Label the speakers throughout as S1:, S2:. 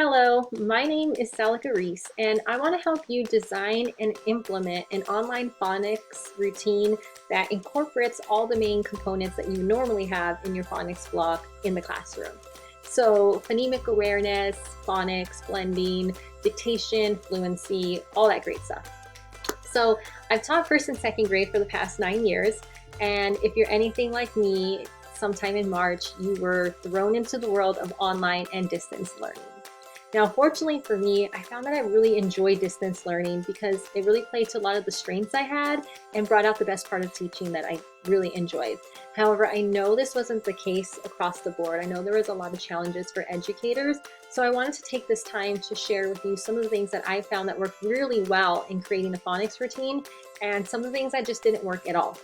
S1: Hello, my name is Salika Reese, and I want to help you design and implement an online phonics routine that incorporates all the main components that you normally have in your phonics block in the classroom. So phonemic awareness, phonics, blending, dictation, fluency, all that great stuff. So I've taught first and second grade for the past 9 years, and if you're anything like me, sometime in March, you were thrown into the world of online and distance learning. Now, fortunately for me, I found that I really enjoy distance learning because it really played to a lot of the strengths I had and brought out the best part of teaching that I really enjoyed. However, I know this wasn't the case across the board. I know there was a lot of challenges for educators, so I wanted to take this time to share with you some of the things that I found that worked really well in creating a phonics routine and some of the things that just didn't work at all.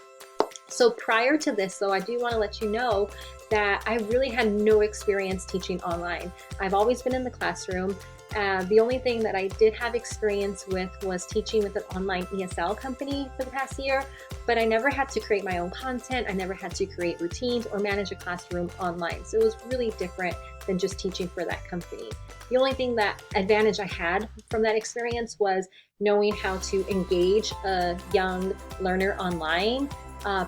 S1: So prior to this, though, I do want to let you know that I really had no experience teaching online. I've always been in the classroom. The only thing that I did have experience with was teaching with an online ESL company for the past year, but I never had to create my own content. I never had to create routines or manage a classroom online. So it was really different than just teaching for that company. The only thing that advantage I had from that experience was knowing how to engage a young learner online,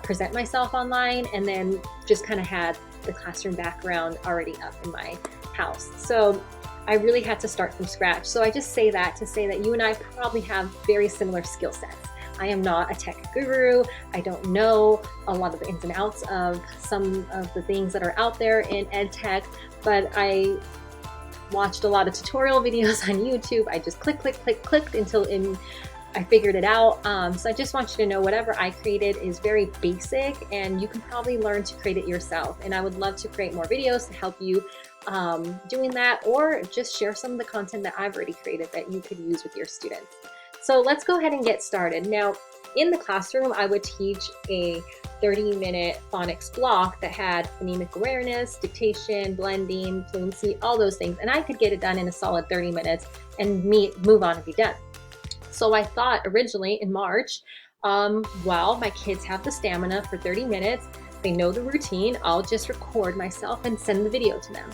S1: present myself online, and then just kind of had the classroom background already up in my house. So I really had to start from scratch. So I just say that to say that you and I probably have very similar skill sets. I am not a tech guru. I don't know a lot of the ins and outs of some of the things that are out there in ed tech, but I watched a lot of tutorial videos on YouTube. I just clicked until I figured it out. So I just want you to know whatever I created is very basic and you can probably learn to create it yourself. And I would love to create more videos to help you doing that, or just share some of the content that I've already created that you could use with your students. So let's go ahead and get started. Now, in the classroom, I would teach a 30-minute phonics block that had phonemic awareness, dictation, blending, fluency, all those things. And I could get it done in a solid 30 minutes and move on and be done. So I thought originally in March, well, my kids have the stamina for 30 minutes. They know the routine. I'll just record myself and send the video to them.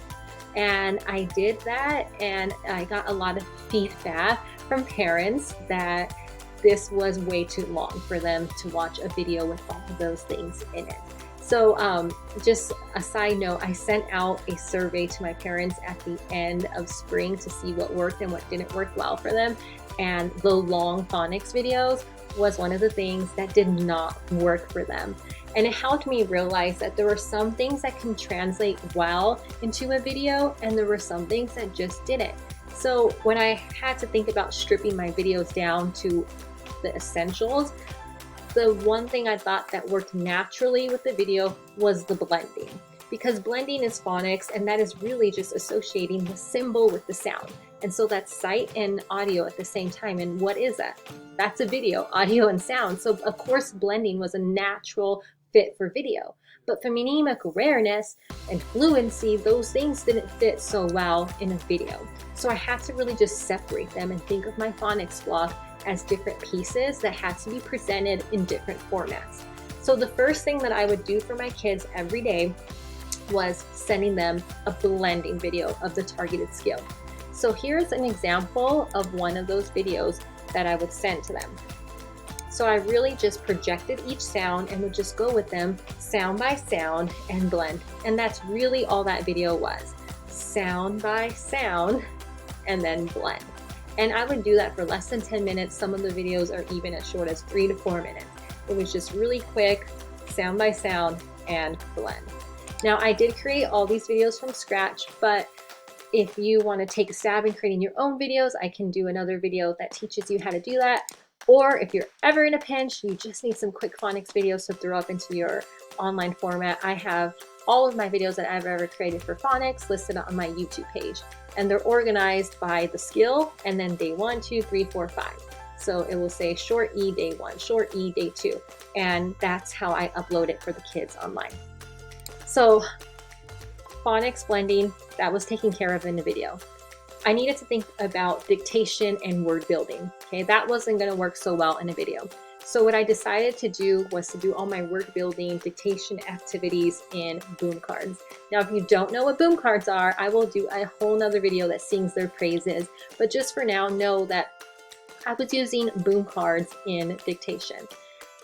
S1: And I did that, and I got a lot of feedback from parents that this was way too long for them to watch a video with all of those things in it. So just a side note, I sent out a survey to my parents at the end of spring to see what worked and what didn't work well for them. And the long phonics videos was one of the things that did not work for them. And it helped me realize that there were some things that can translate well into a video, and there were some things that just didn't. So when I had to think about stripping my videos down to the essentials, the one thing I thought that worked naturally with the video was the blending. Because blending is phonics, and that is really just associating the symbol with the sound. And so that's sight and audio at the same time. And what is that? That's a video, audio and sound. So of course, blending was a natural fit for video. But phonemic awareness and fluency, those things didn't fit so well in a video. So I had to really just separate them and think of my phonics block as different pieces that had to be presented in different formats. So the first thing that I would do for my kids every day was sending them a blending video of the targeted skill. So here's an example of one of those videos that I would send to them. So I really just projected each sound and would just go with them sound by sound and blend. And that's really all that video was. Sound by sound and then blend. And I would do that for less than 10 minutes. Some of the videos are even as short as 3 to 4 minutes. It was just really quick, sound by sound and blend. Now I did create all these videos from scratch, but if you want to take a stab in creating your own videos, I can do another video that teaches you how to do that. Or if you're ever in a pinch, you just need some quick phonics videos to throw up into your online format, I have all of my videos that I've ever created for phonics listed on my YouTube page. And they're organized by the skill and then day 1, 2, 3, 4, 5. So it will say short E day 1, short E day 2. And that's how I upload it for the kids online. So phonics blending, that was taken care of in the video. I needed to think about dictation and word building. Okay, that wasn't going to work so well in a video. So what I decided to do was to do all my word building dictation activities in boom cards. Now, if you don't know what boom cards are, I will do a whole nother video that sings their praises. But just for now, know that I was using boom cards in dictation.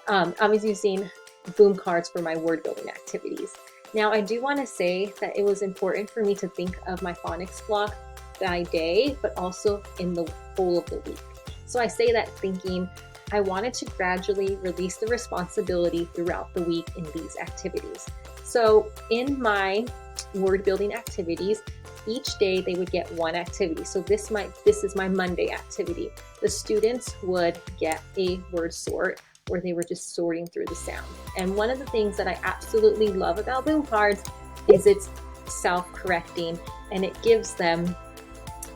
S1: I was using boom cards for my word building activities. Now, I do want to say that it was important for me to think of my phonics block by day, but also in the whole of the week. So I say that thinking I wanted to gradually release the responsibility throughout the week in these activities. So in my word building activities, each day they would get one activity. So this is my Monday activity. The students would get a word sort where they were just sorting through the sound. And one of the things that I absolutely love about boom cards is it's self-correcting, and it gives them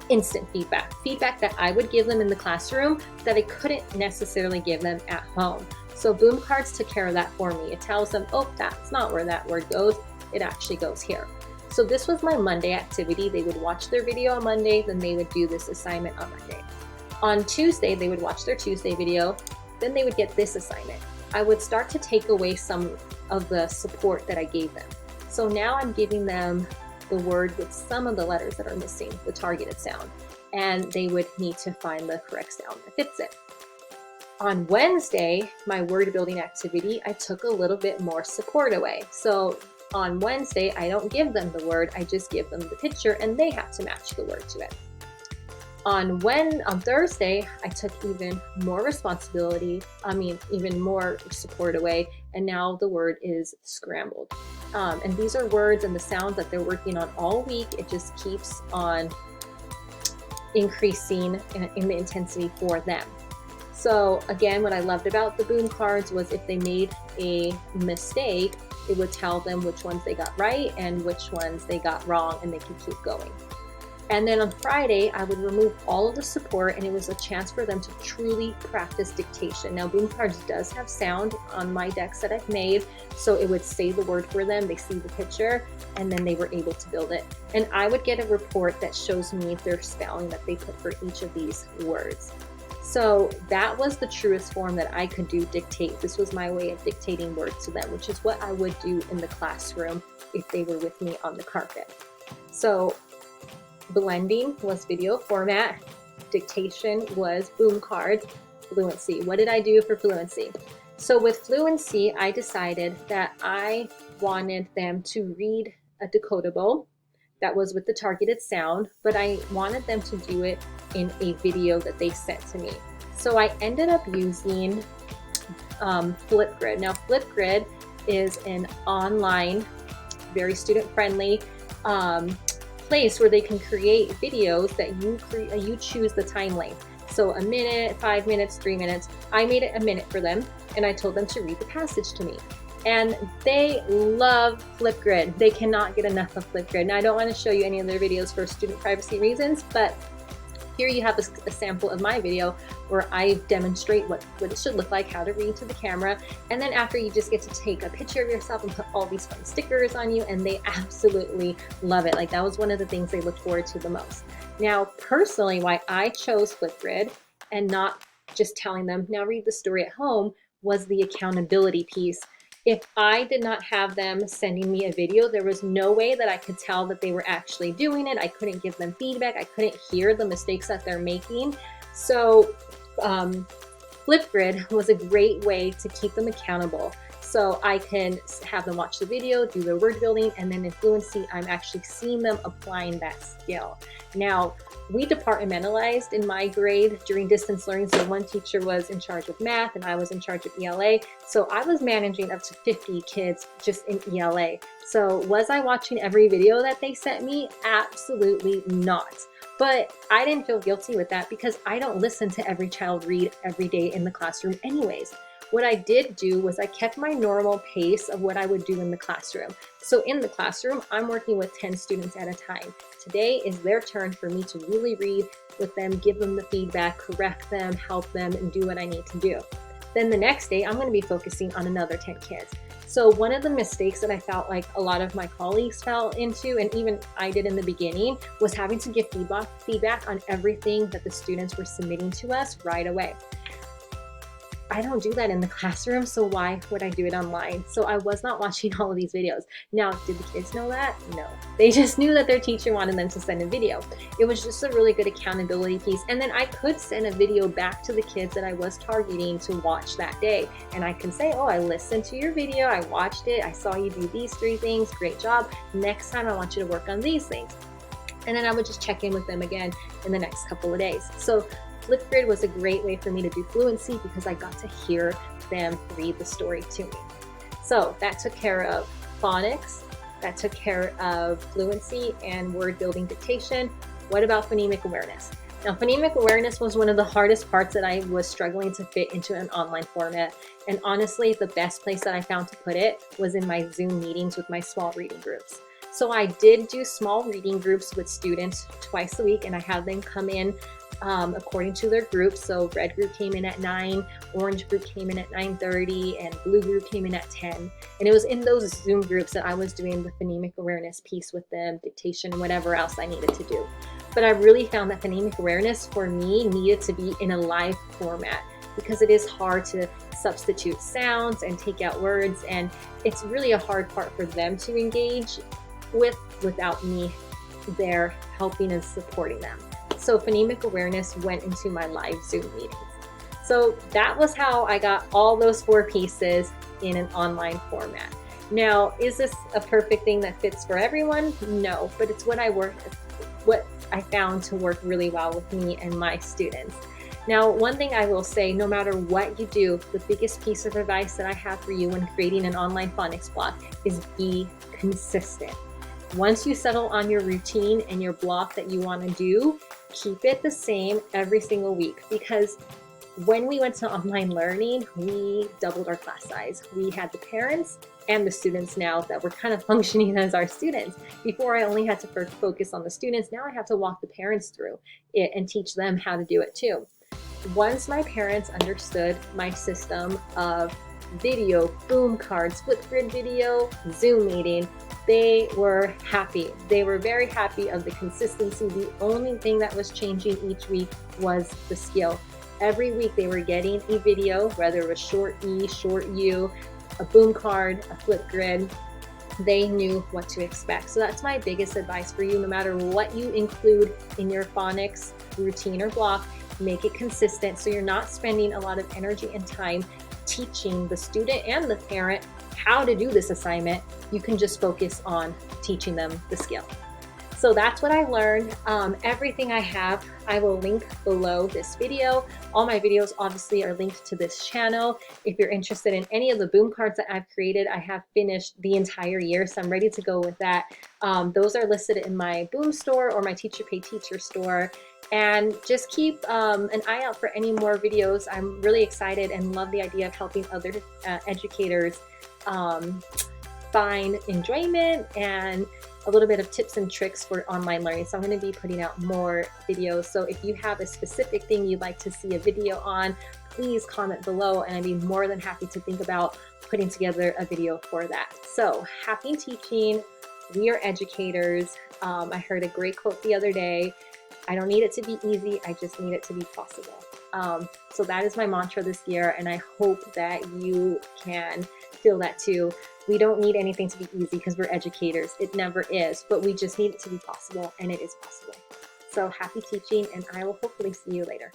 S1: instant feedback that I would give them in the classroom that I couldn't necessarily give them at home. So boom cards took care of that for me. It tells them, oh, that's not where that word goes. It actually goes here. So this was my Monday activity. They would watch their video on Monday, then they would do this assignment on Monday. On Tuesday, they would watch their Tuesday video, then they would get this assignment. I would start to take away some of the support that I gave them. So now I'm giving them the word with some of the letters that are missing, the targeted sound, and they would need to find the correct sound that fits it. On Wednesday, my word building activity, I took a little bit more support away. So on Wednesday, I don't give them the word, I just give them the picture and they have to match the word to it. On Thursday, I took even more even more support away, and now the word is scrambled. And these are words and the sounds that they're working on all week. It just keeps on increasing in the intensity for them. So again, what I loved about the boom cards was if they made a mistake, it would tell them which ones they got right and which ones they got wrong, and they could keep going. And then on Friday, I would remove all of the support, and it was a chance for them to truly practice dictation. Now, boom cards does have sound on my decks that I've made, so it would say the word for them, they see the picture, and then they were able to build it. And I would get a report that shows me their spelling that they put for each of these words. So that was the truest form that I could do dictate. This was my way of dictating words to them, which is what I would do in the classroom if they were with me on the carpet. So blending was video format, dictation was boom cards, Fluency. What did I do for Fluency? So with Fluency, I decided that I wanted them to read a decodable that was with the targeted sound, but I wanted them to do it in a video that they sent to me. So I ended up using Flipgrid. Now Flipgrid is an online, very student-friendly place where they can create videos that you choose the time length. So a minute, 5 minutes, 3 minutes. I made it a minute for them, and I told them to read the passage to me. And they love Flipgrid. They cannot get enough of Flipgrid. Now, I don't want to show you any of their videos for student privacy reasons, but here you have a sample of my video where I demonstrate what it should look like, how to read to the camera. And then after, you just get to take a picture of yourself and put all these fun stickers on you, and they absolutely love it. Like, that was one of the things they looked forward to the most. Now, personally, why I chose Flipgrid and not just telling them, now read the story at home, was the accountability piece. If I did not have them sending me a video, there was no way that I could tell that they were actually doing it. I couldn't give them feedback. I couldn't hear the mistakes that they're making. So Flipgrid was a great way to keep them accountable. So I can have them watch the video, do their word building, and then in Fluency, I'm actually seeing them applying that skill. Now, we departmentalized in my grade during distance learning. So one teacher was in charge of math and I was in charge of ELA. So I was managing up to 50 kids just in ELA. So was I watching every video that they sent me? Absolutely not. But I didn't feel guilty with that because I don't listen to every child read every day in the classroom anyways. What I did do was I kept my normal pace of what I would do in the classroom. So in the classroom, I'm working with 10 students at a time. Today is their turn for me to really read with them, give them the feedback, correct them, help them, and do what I need to do. Then the next day, I'm going to be focusing on another 10 kids. So one of the mistakes that I felt like a lot of my colleagues fell into, and even I did in the beginning, was having to give feedback on everything that the students were submitting to us right away. I don't do that in the classroom, so why would I do it online? So I was not watching all of these videos. Now, did the kids know that? No. They just knew that their teacher wanted them to send a video. It was just a really good accountability piece. And then I could send a video back to the kids that I was targeting to watch that day. And I can say, oh, I listened to your video, I watched it, I saw you do these 3 things, great job. Next time I want you to work on these things. And then I would just check in with them again in the next couple of days. So Flipgrid was a great way for me to do fluency because I got to hear them read the story to me. So that took care of phonics, that took care of fluency and word building dictation. What about phonemic awareness? Now, phonemic awareness was one of the hardest parts that I was struggling to fit into an online format. And honestly, the best place that I found to put it was in my Zoom meetings with my small reading groups. So I did do small reading groups with students twice a week, and I had them come in according to their groups. So red group came in at 9, orange group came in at 9:30, and blue group came in at 10. And it was in those Zoom groups that I was doing the phonemic awareness piece with them, dictation, and whatever else I needed to do. But I really found that phonemic awareness for me needed to be in a live format because it is hard to substitute sounds and take out words, and it's really a hard part for them to engage with without me there helping and supporting them. So phonemic awareness went into my live Zoom meetings. So that was how I got all those 4 pieces in an online format. Now, is this a perfect thing that fits for everyone? No, but it's what I found to work really well with me and my students. Now, one thing I will say, no matter what you do, the biggest piece of advice that I have for you when creating an online phonics block is be consistent. Once you settle on your routine and your block that you want to do, keep it the same every single week, because when we went to online learning, we doubled our class size. We had the parents and the students now that were kind of functioning as our students. Before, I only had to focus on the students. Now I have to walk the parents through it and teach them how to do it too. Once my parents understood my system of video, boom cards, Flipgrid video, Zoom meeting, they were happy. They were very happy of the consistency. The only thing that was changing each week was the skill. Every week they were getting a video, whether it was short E, short U, a boom card, a Flipgrid. They knew what to expect. So that's my biggest advice for you. No matter what you include in your phonics routine or block, make it consistent so you're not spending a lot of energy and time teaching the student and the parent how to do this assignment. You can just focus on teaching them the skill. So that's what I learned. Everything I have, I will link below this video. All my videos obviously are linked to this channel. If you're interested in any of the boom cards that I've created, I have finished the entire year, so I'm ready to go with that. Those are listed in my boom store or my teacher pay teacher store. And just keep an eye out for any more videos. I'm really excited and love the idea of helping other educators find enjoyment and a little bit of tips and tricks for online learning. So I'm going to be putting out more videos. So if you have a specific thing you'd like to see a video on, please comment below and I'd be more than happy to think about putting together a video for that. So happy teaching. We are educators. I heard a great quote the other day. I don't need it to be easy, I just need it to be possible. So that is my mantra this year, and I hope that you can feel that too. We don't need anything to be easy because we're educators. It never is, but we just need it to be possible, and it is possible. So happy teaching, and I will hopefully see you later.